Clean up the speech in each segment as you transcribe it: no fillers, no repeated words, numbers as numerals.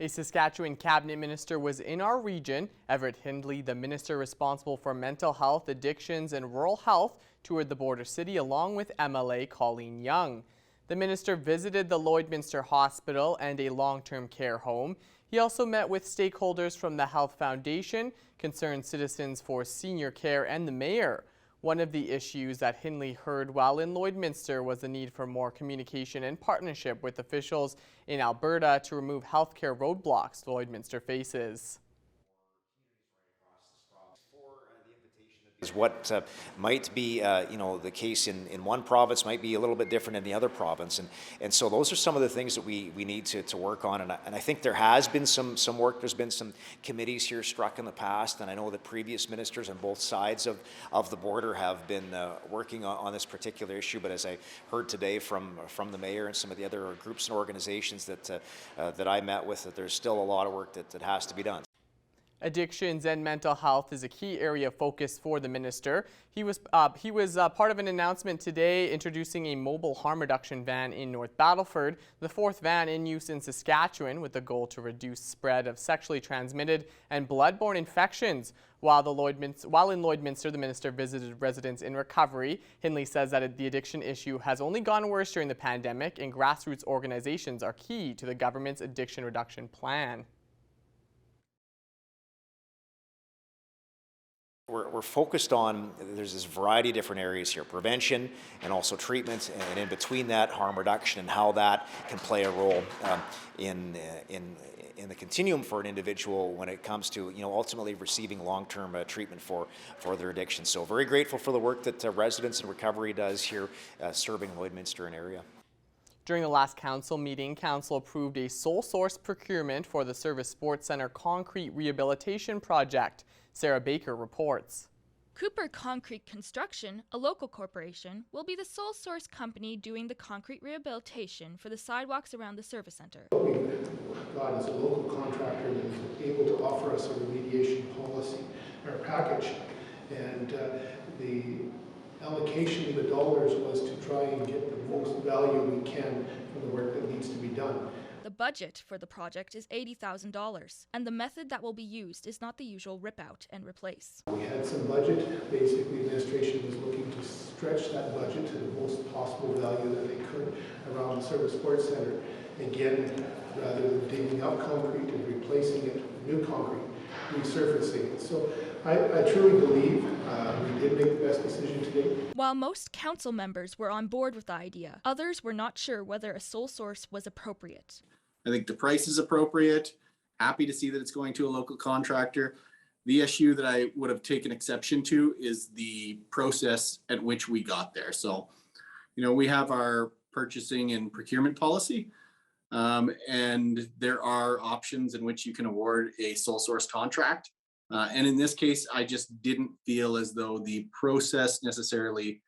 A Saskatchewan cabinet minister was in our region. Everett Hindley, the minister responsible for mental health, addictions, and rural health, toured the border city along with MLA Colleen Young. The minister visited the Lloydminster Hospital and a long-term care home. He also met with stakeholders from the Health Foundation, concerned citizens for senior care, and the mayor. One of the issues that Hindley heard while in Lloydminster was the need for more communication and partnership with officials in Alberta to remove healthcare roadblocks Lloydminster faces. Is what might be, the case in one province might be a little bit different in the other province, and so those are some of the things that we need to work on, and I think there has been some work. There's been some committees here struck in the past, and I know that previous ministers on both sides of the border have been working on this particular issue. But as I heard today from the mayor and some of the other groups and organizations that I met with, that there's still a lot of work that has to be done. Addictions and mental health is a key area of focus for the minister. He was part of an announcement today introducing a mobile harm reduction van in North Battleford, the fourth van in use in Saskatchewan, with the goal to reduce spread of sexually transmitted and bloodborne infections. While in Lloydminster, the minister visited residents in recovery. Hindley says that the addiction issue has only gotten worse during the pandemic, and grassroots organizations are key to the government's addiction reduction plan. We're focused on, there's this variety of different areas here, prevention and also treatment, and in between that, harm reduction, and how that can play a role in the continuum for an individual when it comes to ultimately receiving long-term treatment for their addiction. So very grateful for the work that Residents in Recovery does here serving Lloydminster and area. During the last council meeting, council approved a sole source procurement for the Service Sports Centre concrete rehabilitation project. Sarah Baker reports. Cooper Concrete Construction, a local corporation, will be the sole source company doing the concrete rehabilitation for the sidewalks around the service centre. What we've got is a local contractor that is able to offer us a remediation policy or package, and the allocation of the dollars was to try and get the most value we can from the work that needs to be done. The budget for the project is $80,000, and the method that will be used is not the usual rip out and replace. We had some budget. Basically, administration was looking to stretch that budget to the most possible value that they could around the Service Sports Centre. Again, rather than digging up concrete and replacing it with new concrete, resurfacing it. So I truly believe we did make the best decision today. While most council members were on board with the idea, others were not sure whether a sole source was appropriate. I think the price is appropriate. Happy to see that it's going to a local contractor. The issue that I would have taken exception to is the process at which we got there. So, we have our purchasing and procurement policy, and there are options in which you can award a sole source contract. And in this case, I just didn't feel as though the process necessarily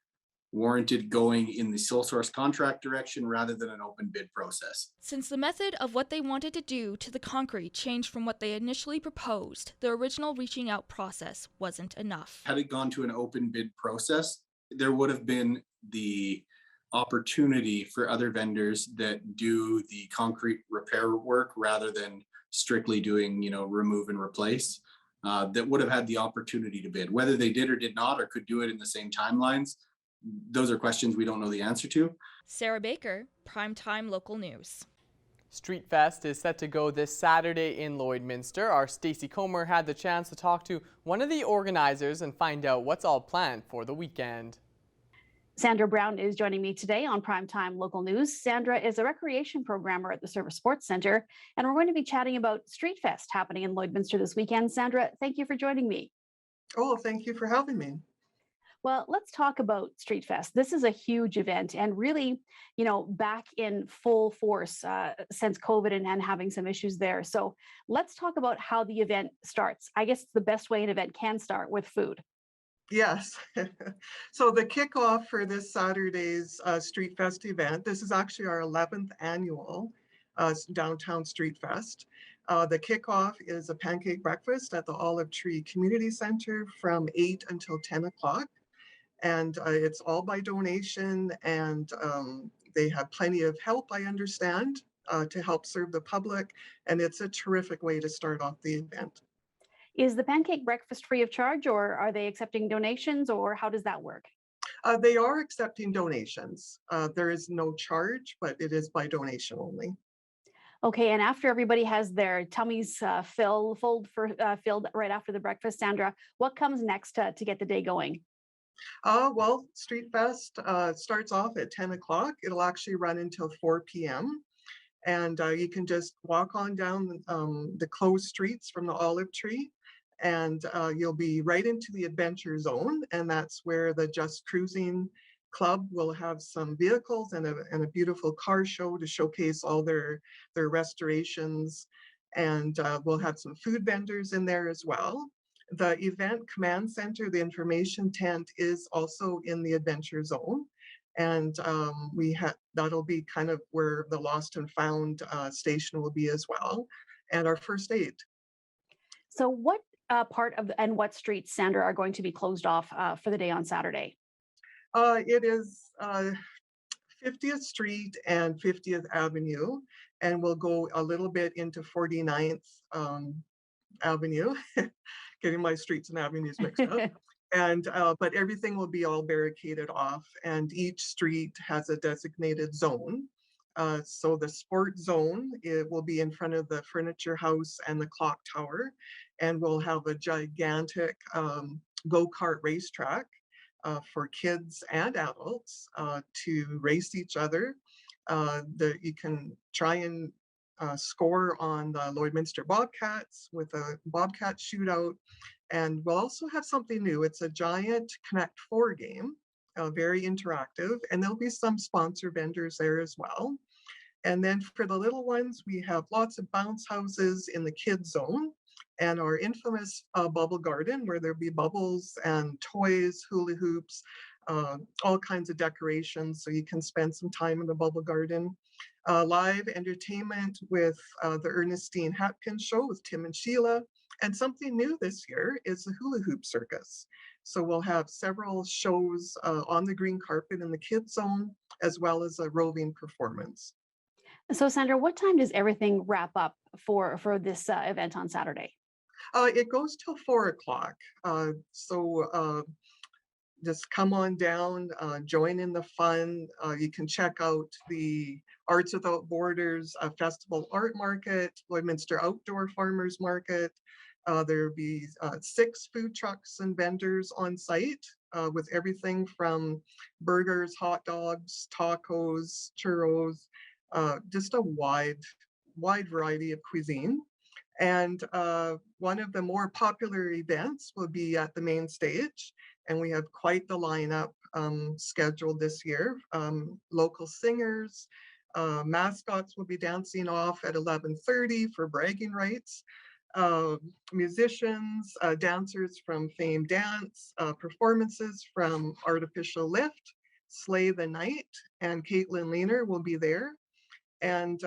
warranted going in the sole source contract direction rather than an open bid process. Since the method of what they wanted to do to the concrete changed from what they initially proposed, the original reaching out process wasn't enough. Had it gone to an open bid process, there would have been the opportunity for other vendors that do the concrete repair work rather than strictly doing, remove and replace, that would have had the opportunity to bid. Whether they did or did not, or could do it in the same timelines, those are questions we don't know the answer to. Sarah Baker, Primetime Local News. Street Fest is set to go this Saturday in Lloydminster. Our Stacey Comer had the chance to talk to one of the organizers and find out what's all planned for the weekend. Sandra Brown is joining me today on Primetime Local News. Sandra is a recreation programmer at the Service Sports Centre, and we're going to be chatting about Street Fest happening in Lloydminster this weekend. Sandra, thank you for joining me. Oh, thank you for having me. Well, let's talk about Street Fest. This is a huge event and really, back in full force since COVID and having some issues there. So let's talk about how the event starts. I guess the best way an event can start with food. Yes. So the kickoff for this Saturday's Street Fest event, this is actually our 11th annual Downtown Street Fest. The kickoff is a pancake breakfast at the Olive Tree Community Center from 8 until 10 o'clock. And it's all by donation, and they have plenty of help, I understand, to help serve the public, and it's a terrific way to start off the event. Is the pancake breakfast free of charge, or are they accepting donations, or how does that work? They are accepting donations. There is no charge, but it is by donation only. Okay, and after everybody has their tummies filled right after the breakfast, Sandra, what comes next to get the day going? Well, Street Fest starts off at 10 o'clock. It'll actually run until 4 p.m. And you can just walk on down the closed streets from the olive tree, and you'll be right into the adventure zone. And that's where the Just Cruising Club will have some vehicles and a beautiful car show to showcase all their restorations. And we'll have some food vendors in there as well. The event command center, the information tent, is also in the adventure zone. And that'll be kind of where the lost and found station will be as well, and our first aid. So what part of and what streets, Sandra, are going to be closed off for the day on Saturday? It is 50th Street and 50th Avenue, and we'll go a little bit into 49th Avenue, getting my streets and avenues mixed up. And but everything will be all barricaded off, and each street has a designated zone. So the sport zone, it will be in front of the furniture house and the clock tower, and we'll have a gigantic go-kart racetrack for kids and adults to race each other. You can try and score on the Lloydminster Bobcats with a Bobcat shootout. And we'll also have something new. It's a giant Connect 4 game, very interactive, and there'll be some sponsor vendors there as well. And then for the little ones, we have lots of bounce houses in the kids zone, and our infamous bubble garden, where there'll be bubbles and toys, hula hoops, all kinds of decorations, so you can spend some time in the bubble garden. Live entertainment with the Ernestine Hatpin Show with Tim and Sheila. And something new this year is the hula hoop circus. So we'll have several shows on the green carpet in the kids zone, as well as a roving performance. So Sandra, what time does everything wrap up for this event on Saturday? It goes till 4 o'clock. So just come on down, join in the fun. You can check out the Arts Without Borders Festival Art Market, Lloydminster Outdoor Farmers Market. There'll be 6 food trucks and vendors on site with everything from burgers, hot dogs, tacos, churros, just a wide variety of cuisine. And one of the more popular events will be at the main stage, and we have quite the lineup scheduled this year. Local singers, mascots will be dancing off at 11:30 for bragging rights. Musicians, dancers from Fame Dance, performances from Artificial Lift, Slay the Night, and Caitlin Leaner will be there. And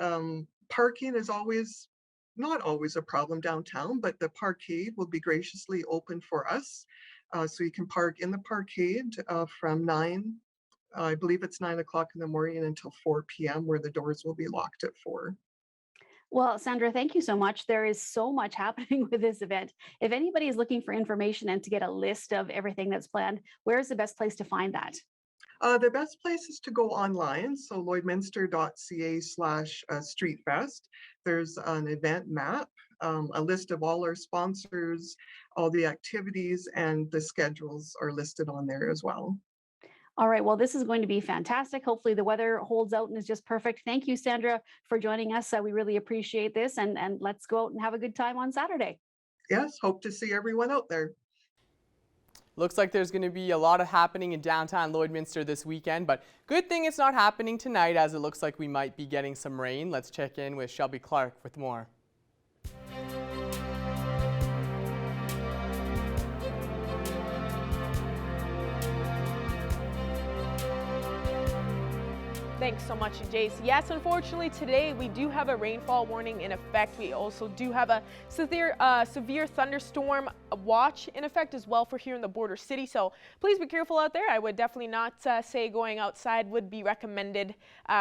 parking is not always a problem downtown, but the parkade will be graciously open for us. So you can park in the parkade from 9, I believe it's 9 o'clock in the morning until 4 p.m., where the doors will be locked at 4. Well, Sandra, thank you so much. There is so much happening with this event. If anybody is looking for information and to get a list of everything that's planned, where's the best place to find that? The best place is to go online, so lloydminster.ca/streetfest. There's an event map, a list of all our sponsors, all the activities, and the schedules are listed on there as well. All right, well, this is going to be fantastic. Hopefully the weather holds out and is just perfect. Thank you, Sandra, for joining us. We really appreciate this, and let's go out and have a good time on Saturday. Yes, hope to see everyone out there. Looks like there's going to be a lot of happening in downtown Lloydminster this weekend, but good thing it's not happening tonight, as it looks like we might be getting some rain. Let's check in with Shelby Clark with more. Thanks so much, Jace. Yes, unfortunately, today we do have a rainfall warning in effect. We also do have a severe thunderstorm watch in effect as well for here in the border city. So please be careful out there. I would definitely not say going outside would be recommended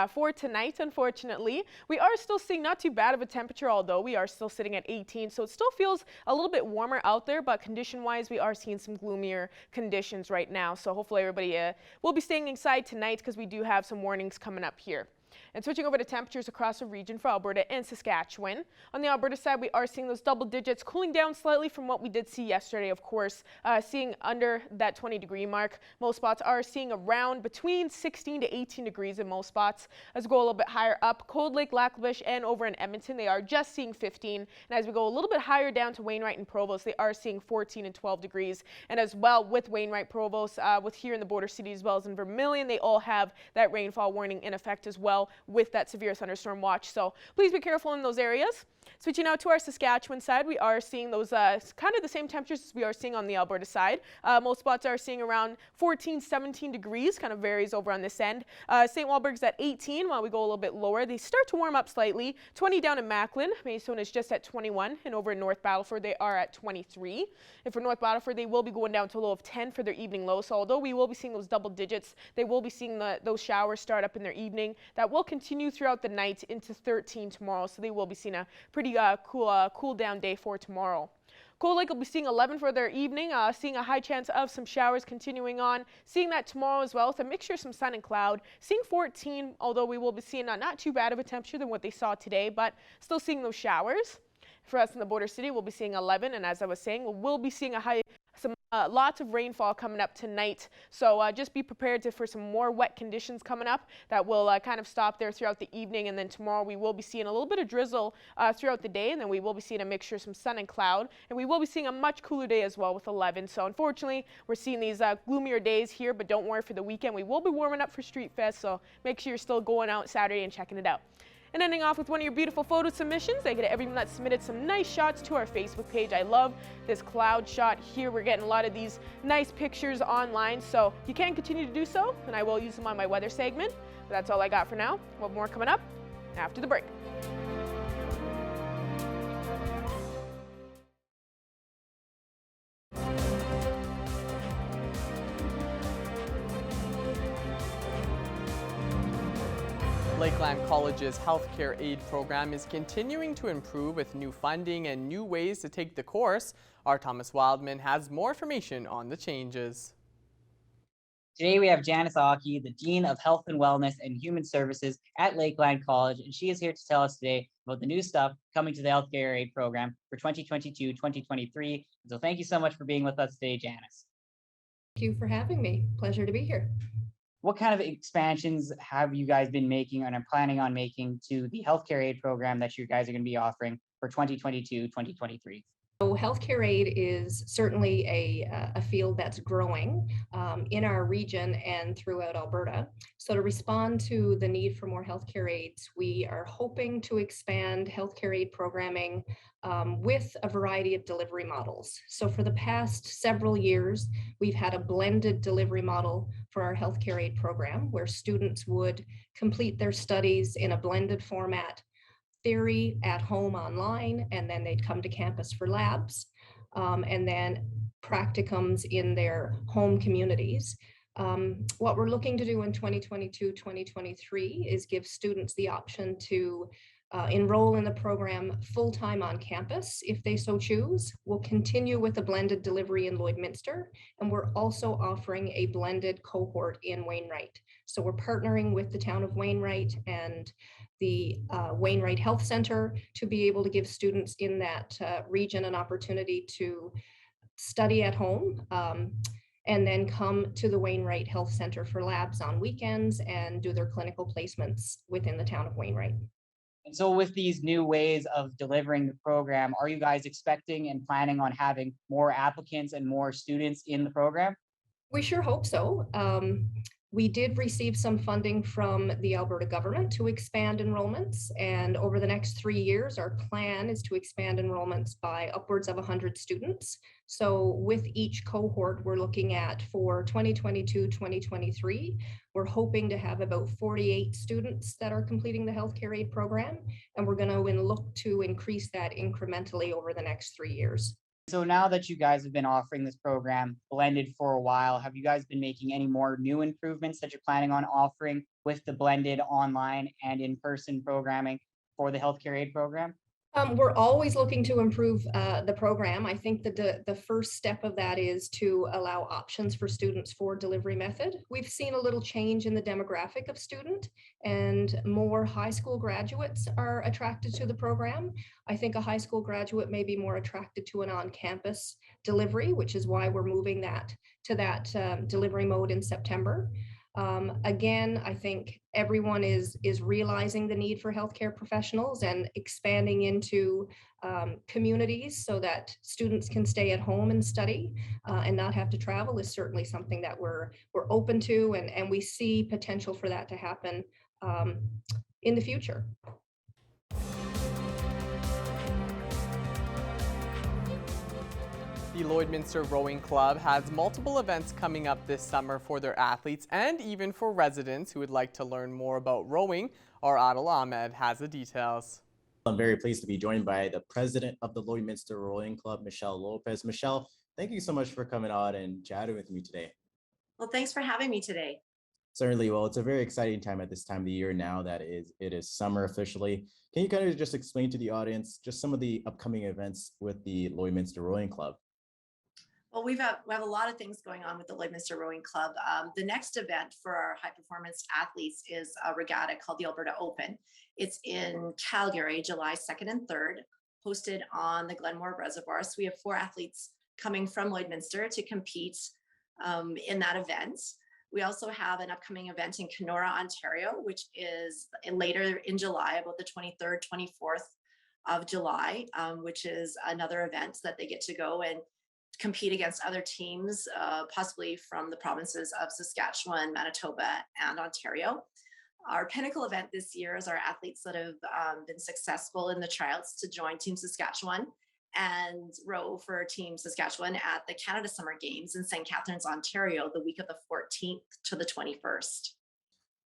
for tonight, unfortunately. We are still seeing not too bad of a temperature, although we are still sitting at 18. So it still feels a little bit warmer out there, but condition-wise, we are seeing some gloomier conditions right now. So hopefully everybody will be staying inside tonight because we do have some warnings coming up here. And switching over to temperatures across the region for Alberta and Saskatchewan. On the Alberta side, we are seeing those double digits cooling down slightly from what we did see yesterday, of course, seeing under that 20-degree mark. Most spots are seeing around between 16 to 18 degrees in most spots. As we go a little bit higher up, Cold Lake, Lackbush, and over in Edmonton, they are just seeing 15. And as we go a little bit higher down to Wainwright and Provost, they are seeing 14 and 12 degrees. And as well with Wainwright, Provost, with here in the border city as well as in Vermilion, they all have that rainfall warning in effect as well, with that severe thunderstorm watch. So please be careful in those areas. Switching out to our Saskatchewan side, we are seeing those kind of the same temperatures as we are seeing on the Alberta side. Most spots are seeing around 14, 17 degrees, kind of varies over on this end. St. Walburg's at 18, while we go a little bit lower. They start to warm up slightly. 20 down in Macklin. Mason is just at 21, and over in North Battleford, they are at 23. And for North Battleford, they will be going down to a low of 10 for their evening low. So although we will be seeing those double digits, they will be seeing those showers start up in their evening. That will continue throughout the night into 13 tomorrow. So they will be seeing a pretty cool down day for tomorrow. Cold Lake will be seeing 11 for their evening, seeing a high chance of some showers continuing on. Seeing that tomorrow as well with a mixture of some sun and cloud. Seeing 14, although we will be seeing not too bad of a temperature than what they saw today, but still seeing those showers. For us in the border city, we'll be seeing 11, and as I was saying, we'll be seeing lots of rainfall coming up tonight. So just be prepared for some more wet conditions coming up that will kind of stop there throughout the evening. And then tomorrow we will be seeing a little bit of drizzle throughout the day. And then we will be seeing a mixture of some sun and cloud. And we will be seeing a much cooler day as well with 11. So unfortunately, we're seeing these gloomier days here. But don't worry, for the weekend, we will be warming up for Street Fest. So make sure you're still going out Saturday and checking it out. And ending off with one of your beautiful photo submissions. Thank you to everyone that submitted some nice shots to our Facebook page. I love this cloud shot here. We're getting a lot of these nice pictures online, so you can continue to do so, and I will use them on my weather segment. But that's all I got for now. We'll have more coming up after the break. Lakeland College's healthcare aid program is continuing to improve with new funding and new ways to take the course. Our Thomas Wildman has more information on the changes. Today we have Janice Aki, the Dean of Health and Wellness and Human Services at Lakeland College, and she is here to tell us today about the new stuff coming to the healthcare aid program for 2022-2023. So thank you so much for being with us today, Janice. Thank you for having me. Pleasure to be here. What kind of expansions have you guys been making and are planning on making to the healthcare aid program that you guys are going to be offering for 2022-2023? So healthcare aid is certainly a field that's growing in our region and throughout Alberta. So to respond to the need for more healthcare aids, we are hoping to expand healthcare aid programming with a variety of delivery models. So for the past several years, we've had a blended delivery model for our healthcare aid program, where students would complete their studies in a blended format, theory at home online, and then they'd come to campus for labs, and then practicums in their home communities. What we're looking to do in 2022-2023 is give students the option to enroll in the program full-time on campus if they so choose. We'll continue with a blended delivery in Lloydminster, and we're also offering a blended cohort in Wainwright. So we're partnering with the town of Wainwright and the Wainwright Health Center to be able to give students in that region an opportunity to study at home and then come to the Wainwright Health Center for labs on weekends and do their clinical placements within the town of Wainwright. And so with these new ways of delivering the program, are you guys expecting and planning on having more applicants and more students in the program? We sure hope so. We did receive some funding from the Alberta government to expand enrollments, and over the next 3 years, our plan is to expand enrollments by upwards of 100 students. So with each cohort, we're looking at for 2022-2023, we're hoping to have about 48 students that are completing the healthcare aid program, and we're going to look to increase that incrementally over the next 3 years. So now that you guys have been offering this program blended for a while, have you guys been making any more new improvements that you're planning on offering with the blended online and in-person programming for the healthcare aid program? We're always looking to improve the program. I think that the first step of that is to allow options for students for delivery method. We've seen a little change in the demographic of student, and more high school graduates are attracted to the program. I think a high school graduate may be more attracted to an on-campus delivery, which is why we're moving that to that delivery mode in September. Again, I think everyone is realizing the need for healthcare professionals and expanding into communities so that students can stay at home and study and not have to travel is certainly something that we're open to, and we see potential for that to happen in the future. The Lloydminster Rowing Club has multiple events coming up this summer for their athletes and even for residents who would like to learn more about rowing. Our Adil Ahmed has the details. I'm very pleased to be joined by the president of the Lloydminster Rowing Club, Michelle Lopez. Michelle, thank you so much for coming on and chatting with me today. Well, thanks for having me today. Certainly. Well, it's a very exciting time at this time of the year now that it is summer officially. Can you kind of just explain to the audience just some of the upcoming events with the Lloydminster Rowing Club? Well, we have a lot of things going on with the Lloydminster Rowing Club. The next event for our high performance athletes is a regatta called the Alberta Open. It's in Calgary, July 2nd and 3rd, hosted on the Glenmore Reservoir. So we have 4 athletes coming from Lloydminster to compete in that event. We also have an upcoming event in Kenora, Ontario, which is later in July, about the 23rd, 24th of July, which is another event that they get to go and compete against other teams, possibly from the provinces of Saskatchewan, Manitoba, and Ontario. Our pinnacle event this year is our athletes that have been successful in the tryouts to join Team Saskatchewan and row for Team Saskatchewan at the Canada Summer Games in St. Catharines, Ontario, the week of the 14th to the 21st.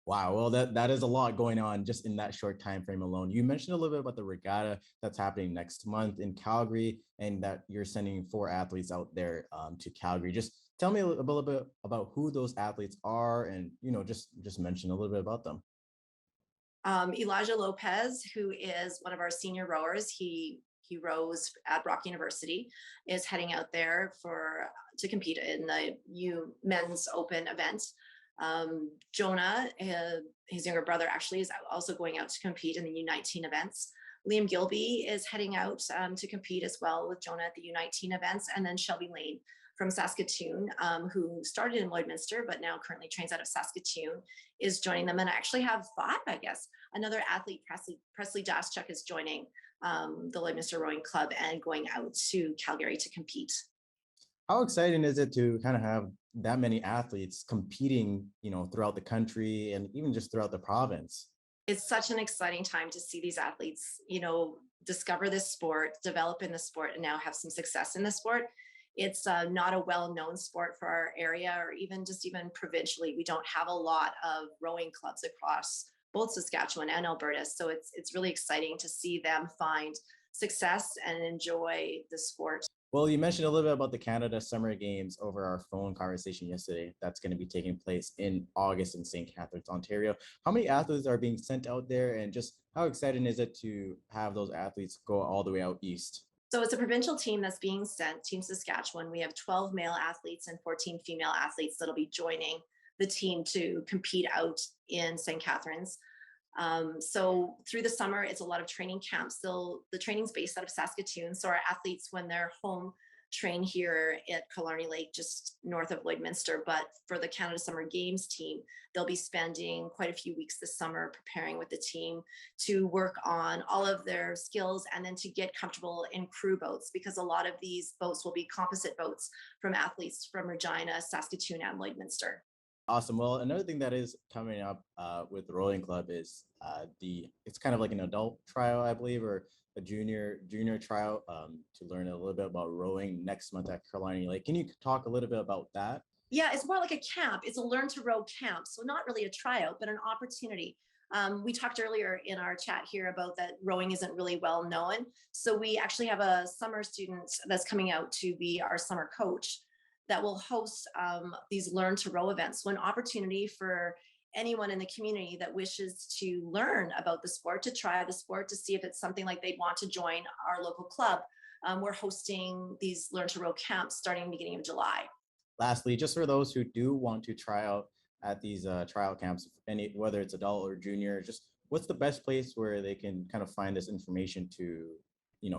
Wow, well, that is a lot going on just in that short time frame alone. You mentioned a little bit about the regatta that's happening next month in Calgary, and that you're sending 4 athletes out there to Calgary. Just tell me a little bit about who those athletes are, and just mention a little bit about them. Elijah Lopez, who is one of our senior rowers, he rows at Brock University, is heading out there to compete in the Men's Open event. Jonah, his younger brother, actually is also going out to compete in the U19 events. Liam Gilby is heading out to compete as well with Jonah at the U19 events. And then Shelby Lane from Saskatoon, who started in Lloydminster, but now currently trains out of Saskatoon, is joining them. And I actually have 5, I guess. Another athlete, Presley Daschuk, is joining the Lloydminster Rowing Club and going out to Calgary to compete. How exciting is it to kind of have that many athletes competing, throughout the country and even just throughout the province? It's such an exciting time to see these athletes, discover this sport, develop in the sport, and now have some success in the sport. It's not a well-known sport for our area, or even provincially. We don't have a lot of rowing clubs across both Saskatchewan and Alberta. So it's really exciting to see them find success and enjoy the sport. Well, you mentioned a little bit about the Canada Summer Games over our phone conversation yesterday. That's going to be taking place in August in St. Catharines, Ontario. How many athletes are being sent out there, and just how exciting is it to have those athletes go all the way out east? So it's a provincial team that's being sent, Team Saskatchewan. We have 12 male athletes and 14 female athletes that'll be joining the team to compete out in St. Catharines. So through the summer, it's a lot of training camps. The training's based out of Saskatoon. So our athletes, when they're home, train here at Killarney Lake, just north of Lloydminster. But for the Canada Summer Games team, they'll be spending quite a few weeks this summer preparing with the team to work on all of their skills and then to get comfortable in crew boats, because a lot of these boats will be composite boats from athletes from Regina, Saskatoon, and Lloydminster. Awesome. Well, another thing that is coming up with the rowing club is it's kind of like an adult trial, I believe, or a junior trial to learn a little bit about rowing next month at Carolina Lake. Can you talk a little bit about that? Yeah, it's more like a camp. It's a learn to row camp. So not really a tryout, but an opportunity. We talked earlier in our chat here about that rowing isn't really well known. So we actually have a summer student that's coming out to be our summer coach that will host these learn to row events. So an opportunity for anyone in the community that wishes to learn about the sport, to try the sport, to see if it's something like they'd want to join our local club. We're hosting these learn to row camps starting the beginning of July. Lastly, just for those who do want to try out at these trial camps, whether it's adult or junior, just what's the best place where they can kind of find this information to,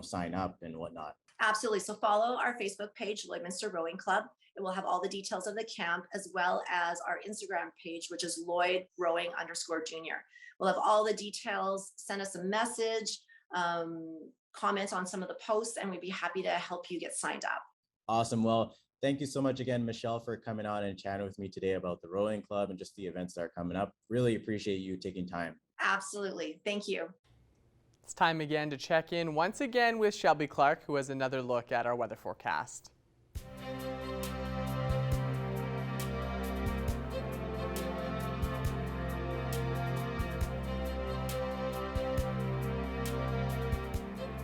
sign up and whatnot? Absolutely. So follow our Facebook page, Lloydminster Rowing Club. It will have all the details of the camp, as well as our Instagram page, which is Lloyd Rowing _junior. We'll have all the details. Send us a message, comment on some of the posts, and we'd be happy to help you get signed up. Awesome. Well, thank you so much again, Michelle, for coming on and chatting with me today about the rowing club and just the events that are coming up. Really appreciate you taking time. Absolutely. Thank you. It's time again to check in once again with Shelby Clark, who has another look at our weather forecast.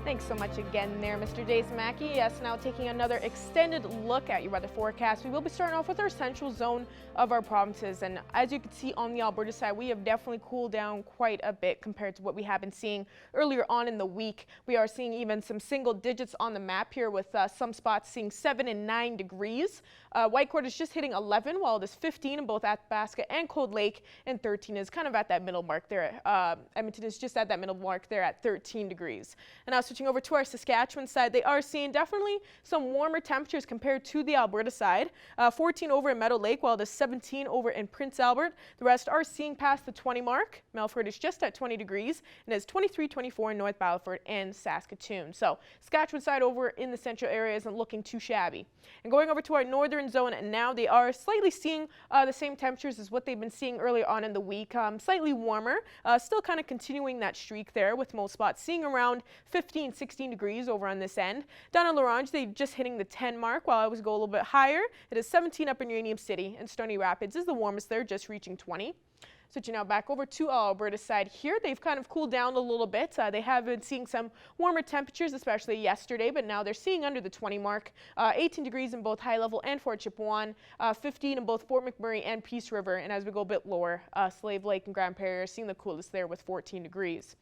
Thanks so much again there, Mr. Jason Mackey. Yes, now taking another extended look at your weather forecast. We will be starting off with our central zone of our provinces. And as you can see on the Alberta side, we have definitely cooled down quite a bit compared to what we have been seeing earlier on in the week. We are seeing even some single digits on the map here, with some spots seeing 7 and 9 degrees. Whitecourt is just hitting 11, while it is 15 in both Athabasca and Cold Lake, and 13 is kind of at that middle mark there. Edmonton is just at that middle mark there at 13 degrees. And now switching over to our Saskatchewan side, they are seeing definitely some warmer temperatures compared to the Alberta side. 14 over in Meadow Lake, while it is 17 over in Prince Albert. The rest are seeing past the 20 mark. Melfort is just at 20 degrees, and it's 23-24 in North Battleford and Saskatoon. So Saskatchewan side over in the central area isn't looking too shabby. And going over to our northern zone, and now they are slightly seeing the same temperatures as what they've been seeing earlier on in the week. Slightly warmer, still kind of continuing that streak there, with most spots seeing around 15-16 degrees over on this end. Down in Laurent, they just hitting the 10 mark, while I was go a little bit higher. It is 17 up in Uranium City, and Stony Rapids is the warmest there, just reaching 20. Switching now back over to Alberta side here, they've kind of cooled down a little bit. They have been seeing some warmer temperatures, especially yesterday, but now they're seeing under the 20 mark. 18 degrees in both High Level and Fort Chipewyan, 15 in both Fort McMurray and Peace River, and as we go a bit lower, Slave Lake and Grand Prairie are seeing the coolest there with 14 degrees.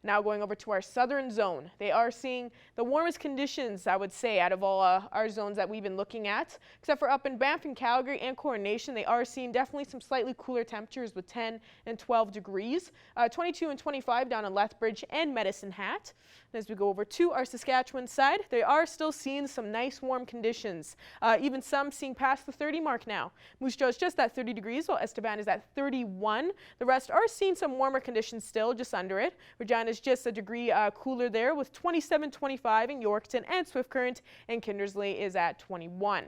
Now going over to our southern zone, they are seeing the warmest conditions, I would say, out of all our zones that we've been looking at, except for up in Banff and Calgary and Coronation. They are seeing definitely some slightly cooler temperatures with 10 and 12 degrees, 22 and 25 down in Lethbridge and Medicine Hat. And as we go over to our Saskatchewan side, they are still seeing some nice warm conditions, even some seeing past the 30 mark now. Moose Jaw is just at 30 degrees, while Estevan is at 31. The rest are seeing some warmer conditions still, just under it. Regina is just a degree cooler there, with 27-25 in Yorkton and Swift Current, and Kindersley is at 21.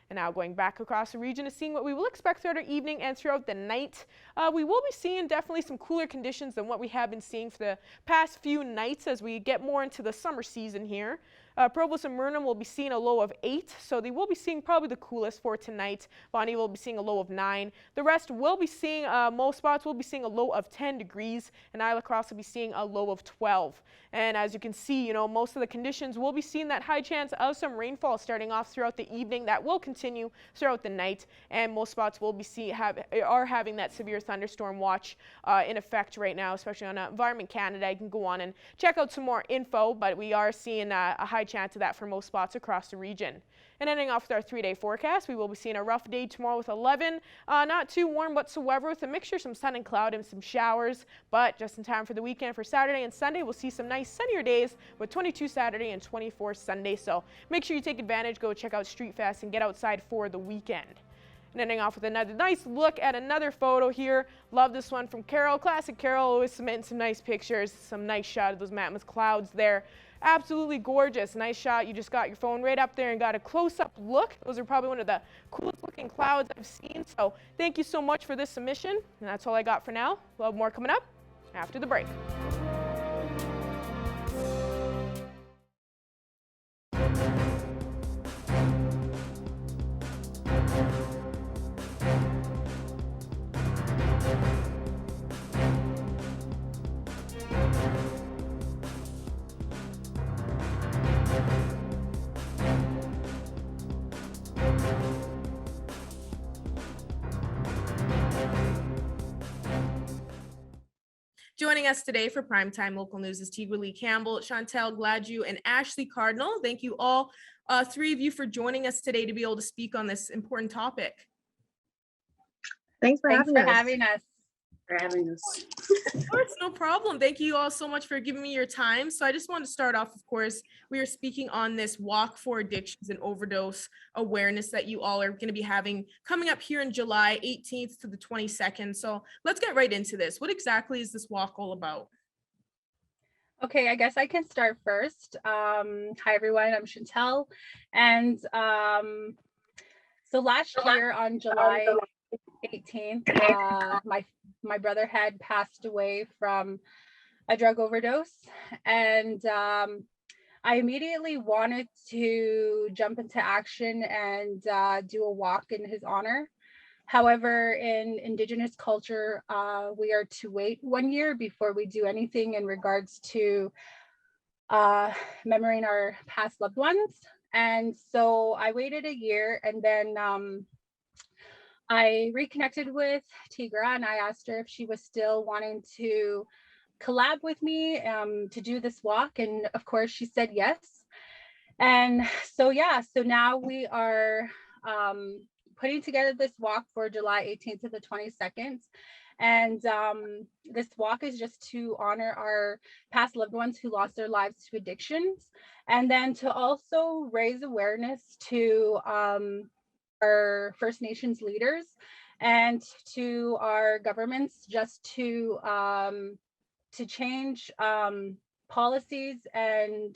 And now going back across the region to seeing what we will expect throughout our evening and throughout the night. We will be seeing definitely some cooler conditions than what we have been seeing for the past few nights as we get more into the summer season here. Provost and Murnum will be seeing a low of 8, so they will be seeing probably the coolest for tonight. Bonnie will be seeing a low of 9. The rest will be seeing, most spots will be seeing a low of 10 degrees, and Isla Cross will be seeing a low of 12. And as you can see, most of the conditions will be seeing that high chance of some rainfall starting off throughout the evening. That will continue throughout the night, and most spots will be are having that severe thunderstorm watch in effect right now, especially on Environment Canada. You can go on and check out some more info, but we are seeing a high chance of that for most spots across the region. And ending off with our 3-day forecast, we will be seeing a rough day tomorrow with 11. Not too warm whatsoever, with a mixture of some sun and cloud and some showers, but just in time for the weekend. For Saturday and Sunday, we'll see some nice sunnier days with 22 Saturday and 24 Sunday. So make sure you take advantage, go check out Street Fest and get outside for the weekend. And ending off with another nice look at another photo here. Love this one from Carol. Classic Carol, always submitting some nice pictures, some nice shot of those mammoth clouds there. absolutely gorgeous. Nice shot. You just got your phone right up there and got a close-up look. Those are probably one of the coolest looking clouds I've seen. So thank you so much for this submission. And that's all I got for now. We'll have more coming up after the break. Joining us today for Primetime Local News is Teague Lee Campbell, Chantel Gladue, and Ashley Cardinal. Thank you all, three of you, for joining us today to be able to speak on this important topic. Thanks for having us. For having us. Of course, no problem. Thank you all so much for giving me your time. So I just want to start off, of course, we are speaking on this walk for addictions and overdose awareness that you all are going to be having coming up here in July 18th to the 22nd. So let's get right into this. What exactly is this walk all about? Okay, I guess I can start first. Hi everyone, I'm Chantel. And so last year on July 18th, my brother had passed away from a drug overdose, and I immediately wanted to jump into action and do a walk in his honor. However, in Indigenous culture, we are to wait 1 year before we do anything in regards to remembering our past loved ones. And so I waited a year, and then I reconnected with Tigra, and I asked her if she was still wanting to collab with me to do this walk. And of course, she said yes. And so, yeah, so now we are putting together this walk for July 18th to the 22nd. And this walk is just to honor our past loved ones who lost their lives to addictions, and then to also raise awareness to our First Nations leaders and to our governments, just to change policies and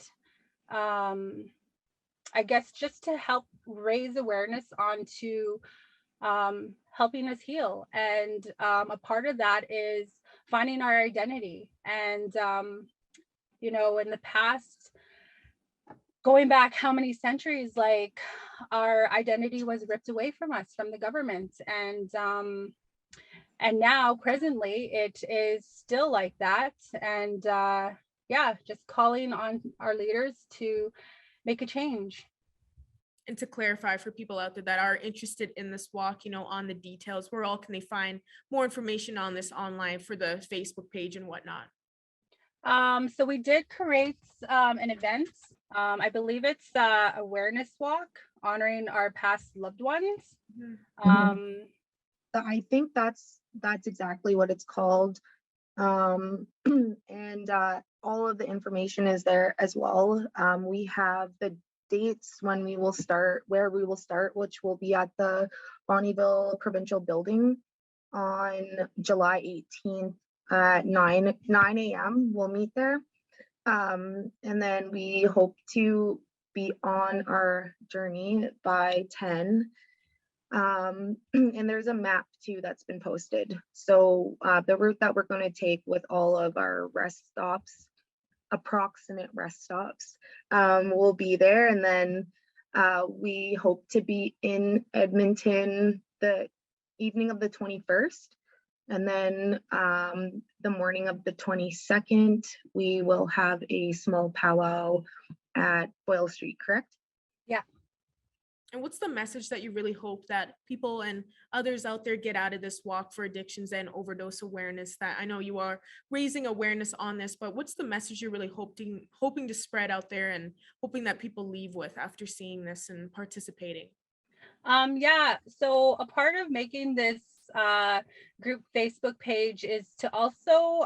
I guess just to help raise awareness onto helping us heal. And a part of that is finding our identity. And you know, in the past, going back how many centuries, like our identity was ripped away from us, from the government. And now presently it is still like that. And yeah, just calling on our leaders to make a change. And to clarify for people out there that are interested in this walk, you know, on the details, where all can they find more information on this online for the Facebook page and whatnot? So we did create an event. I believe it's awareness walk honoring our past loved ones. I think that's exactly what it's called. And all of the information is there as well. We have the dates when we will start, where we will start, which will be at the Bonnyville Provincial Building on July 18th at 9 a.m. We'll meet there. And then we hope to be on our journey by 10. And there's a map too that's been posted. So the route that we're going to take with all of our rest stops, approximate rest stops, will be there. And then we hope to be in Edmonton the evening of the 21st. And then the morning of the 22nd, we will have a small powwow at Boyle Street, correct? Yeah. And what's the message that you really hope that people and others out there get out of this walk for addictions and overdose awareness? That I know you are raising awareness on this, but what's the message you're really hoping to spread out there and hoping that people leave with after seeing this and participating? Yeah, so a part of making this group Facebook page is to also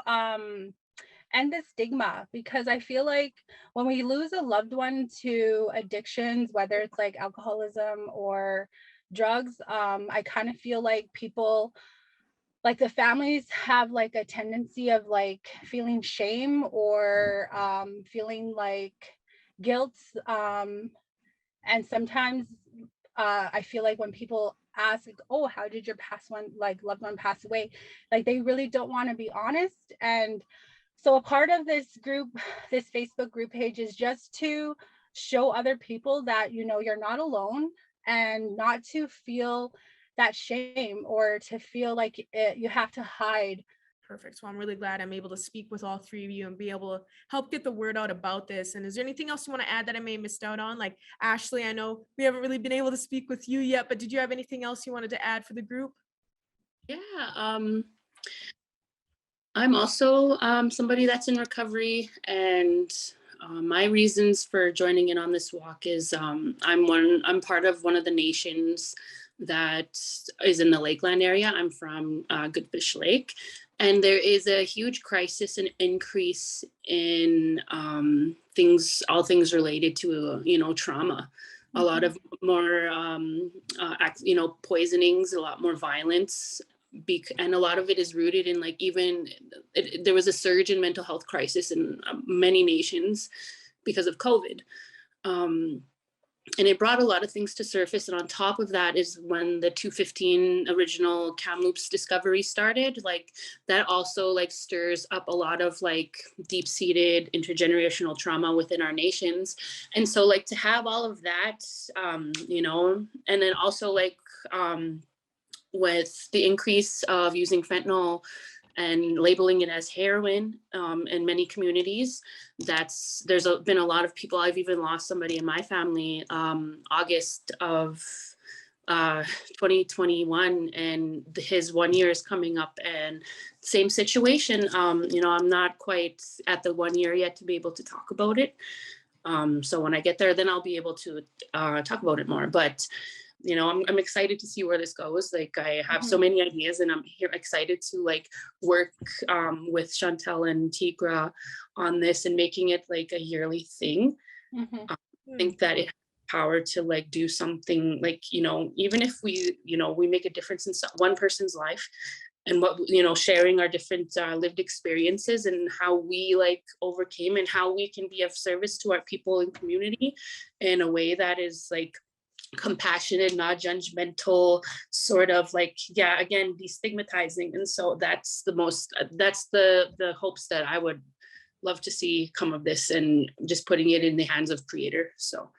end the stigma, because I feel like when we lose a loved one to addictions, whether it's like alcoholism or drugs, I kind of feel like people like the families have like a tendency of like feeling shame or feeling like guilt. And sometimes I feel like when people ask, like, oh, how did your loved one pass away? Like they really don't want to be honest. And so a part of this group, this Facebook group page, is just to show other people that, you know, you're not alone, and not to feel that shame or to feel like you have to hide. Perfect. So I'm really glad I'm able to speak with all three of you and be able to help get the word out about this. And is there anything else you want to add that I may have missed out on? Like Ashley, I know we haven't really been able to speak with you yet, but did you have anything else you wanted to add for the group? Yeah, I'm also somebody that's in recovery, and my reasons for joining in on this walk is I'm part of one of the nations that is in the Lakeland area. I'm from Goodfish Lake, and there is a huge crisis and increase in all things related to trauma. A lot of more poisonings, a lot more violence, and a lot of it is rooted in there was a surge in mental health crisis in many nations because of COVID. And it brought a lot of things to surface. And on top of that is when the 215 original Kamloops discovery started, like that also like stirs up a lot of like deep-seated intergenerational trauma within our nations. And so like to have all of that, and then also like with the increase of using fentanyl and labeling it as heroin in many communities, there's been a lot of people. I've even lost somebody in my family August of 2021, and his 1 year is coming up, and same situation. I'm not quite at the 1 year yet to be able to talk about it. So when I get there, then I'll be able to talk about it more. But I'm excited to see where this goes. Like I have so many ideas, and I'm here excited to like work with Chantel and Tigra on this and making it like a yearly thing. I think that it has power to like do something like, even if we make a difference in one person's life, and what, sharing our different lived experiences and how we like overcame and how we can be of service to our people and community in a way that is like compassionate, not judgmental, sort of like, again, destigmatizing. And so that's the hopes that I would love to see come of this, and just putting it in the hands of creator. So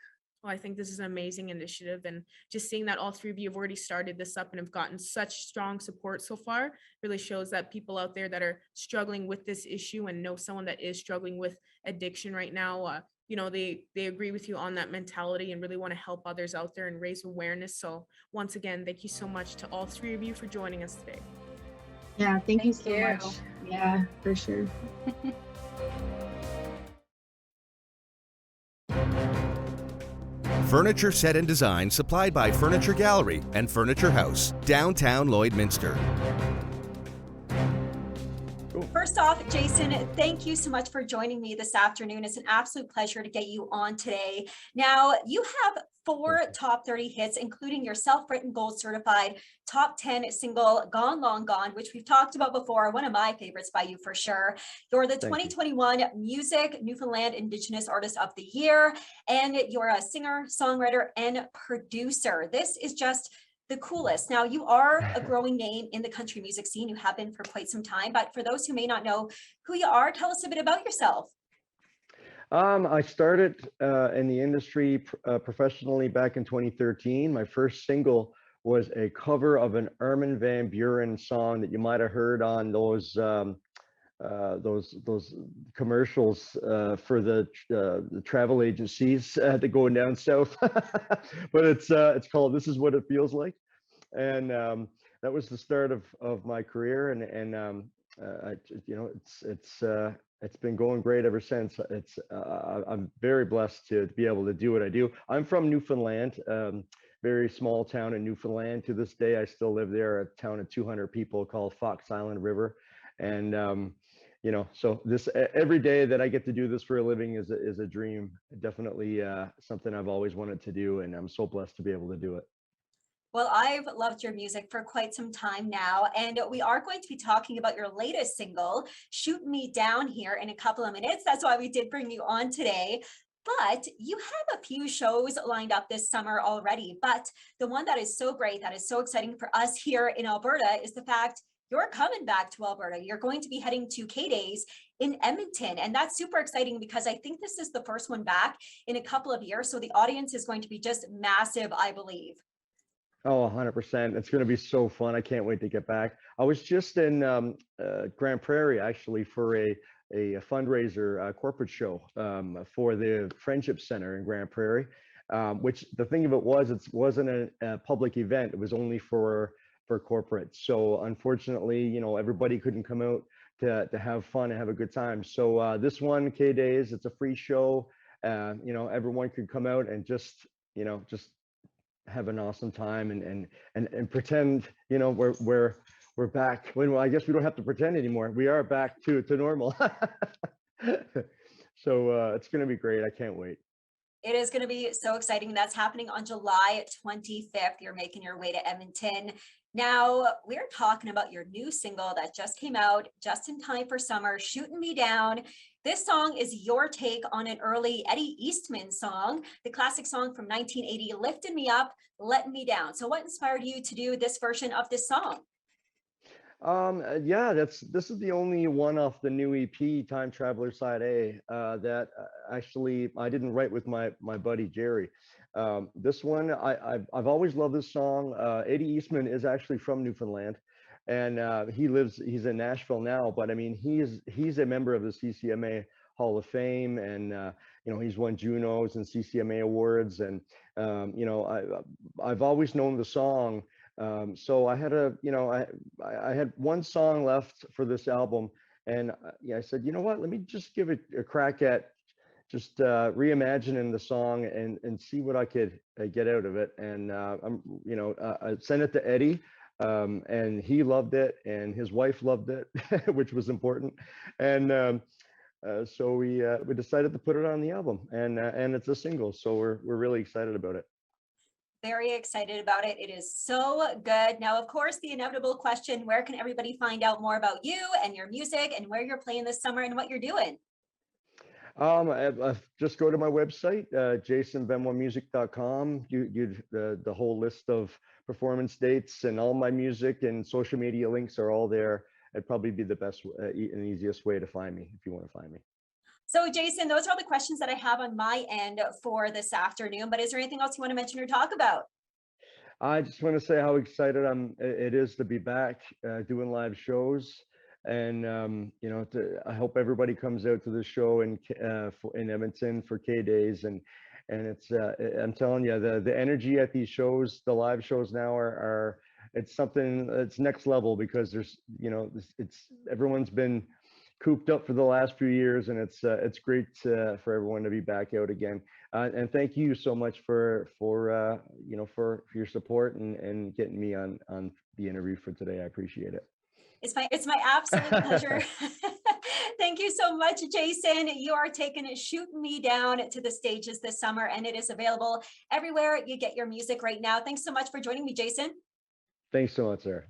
well, I think this is an amazing initiative, and just seeing that all three of you have already started this up and have gotten such strong support so far really shows that people out there that are struggling with this issue and know someone that is struggling with addiction right now, they agree with you on that mentality and really want to help others out there and raise awareness. So once again, thank you so much to all three of you for joining us today. Yeah, thank you so much. Yeah, for sure. Furniture set and design supplied by Furniture Gallery and Furniture House, downtown Lloydminster. First off, Jason, thank you so much for joining me this afternoon. It's an absolute pleasure to get you on today. Now, you have 4 top 30 hits, including your self-written gold certified top 10 single, Gone Long Gone, which we've talked about before, one of my favorites by you for sure. You're the 2021 Music Newfoundland Indigenous Artist of the Year, and you're a singer, songwriter, and producer. This is just the coolest. Now, you are a growing name in the country music scene. You have been for quite some time, but for those who may not know who you are, tell us a bit about yourself. I started in the industry professionally back in 2013. My first single was a cover of an Armin van Buuren song that you might have heard on those commercials for the travel agencies that go down south. But it's called "This Is What It Feels Like," and that was the start of my career. And it's been going great ever since. I'm very blessed to be able to do what I do. I'm from Newfoundland, very small town in Newfoundland. To this day, I still live there, a town of 200 people called Fox Island River. And so this every day that I get to do this for a living is a dream. Definitely something I've always wanted to do, and I'm so blessed to be able to do it. Well, I've loved your music for quite some time now, and we are going to be talking about your latest single, Shoot Me Down, here in a couple of minutes. That's why we did bring you on today. But you have a few shows lined up this summer already. But the one that is so great, that is so exciting for us here in Alberta, is the fact you're coming back to Alberta. You're going to be heading to K-Days in Edmonton. And that's super exciting because I think this is the first one back in a couple of years. So the audience is going to be just massive, I believe. Oh, 100%. It's going to be so fun. I can't wait to get back. I was just in Grand Prairie actually for a fundraiser corporate show for the Friendship Center in Grand Prairie, which the thing of it was, it wasn't a public event. It was only for corporate. So unfortunately, you know, everybody couldn't come out to have fun and have a good time. So this one, K-Days, it's a free show. You know, everyone could come out and just have an awesome time and pretend, you know, we're back. Well, I guess we don't have to pretend anymore. We are back to normal. So it's going to be great. I can't wait. It is going to be so exciting. That's happening on July 25th. You're making your way to Edmonton. Now, we're talking about your new single that just came out just in time for summer, Shooting Me Down. This song is your take on an early Eddie Eastman song, the classic song from 1980, Lifting Me Up, Letting Me Down. So what inspired you to do this version of this song? Yeah, this is the only one off the new EP, Time Traveler Side A, that actually I didn't write with my buddy Jerry. This one, I've always loved this song. Eddie Eastman is actually from Newfoundland, and he's in Nashville now. But I mean, he's a member of the CCMA Hall of Fame, and you know, he's won Junos and CCMA awards, and you know, I've always known the song. So I had I had one song left for this album, and yeah, I said, you know what, let me just give it a crack at just reimagining the song and see what I could get out of it. And I sent it to Eddie, and he loved it, and his wife loved it, which was important. And so we decided to put it on the album, and it's a single, so we're really excited about it. Very excited about it. It is so good. Now, of course, the inevitable question, where can everybody find out more about you and your music and where you're playing this summer and what you're doing? Just go to my website, jasonbenoitmusic.com. The whole list of performance dates and all my music and social media links are all there. It'd probably be the best and easiest way to find me if you want to find me. So Jason, those are all the questions that I have on my end for this afternoon, but is there anything else you want to mention or talk about? I just want to say how excited it is to be back doing live shows. And you know, I hope everybody comes out to the show in Edmonton for K-Days, and it's I'm telling you, the energy at these shows, the live shows now it's something that's next level, because there's, you know, everyone's been cooped up for the last few years, and it's great for everyone to be back out again. And thank you so much for your support and getting me on the interview for today. I appreciate it. It's my absolute pleasure. Thank you so much, Jason. You are taking Shoot Me Down to the stages this summer, and it is available everywhere you get your music right now. Thanks so much for joining me, Jason. Thanks so much, Sarah.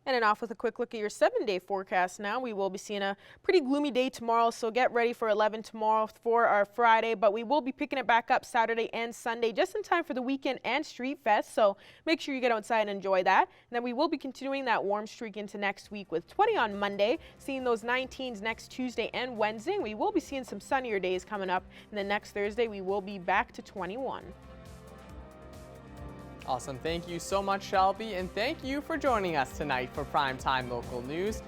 And off with a quick look at your 7-day forecast now. We will be seeing a pretty gloomy day tomorrow, so get ready for 11 tomorrow for our Friday, but we will be picking it back up Saturday and Sunday just in time for the weekend and Street Fest, so make sure you get outside and enjoy that. And then we will be continuing that warm streak into next week with 20 on Monday, seeing those 19s next Tuesday and Wednesday. We will be seeing some sunnier days coming up, and then next Thursday we will be back to 21. Awesome. Thank you so much, Shelby, and thank you for joining us tonight for Primetime Local News.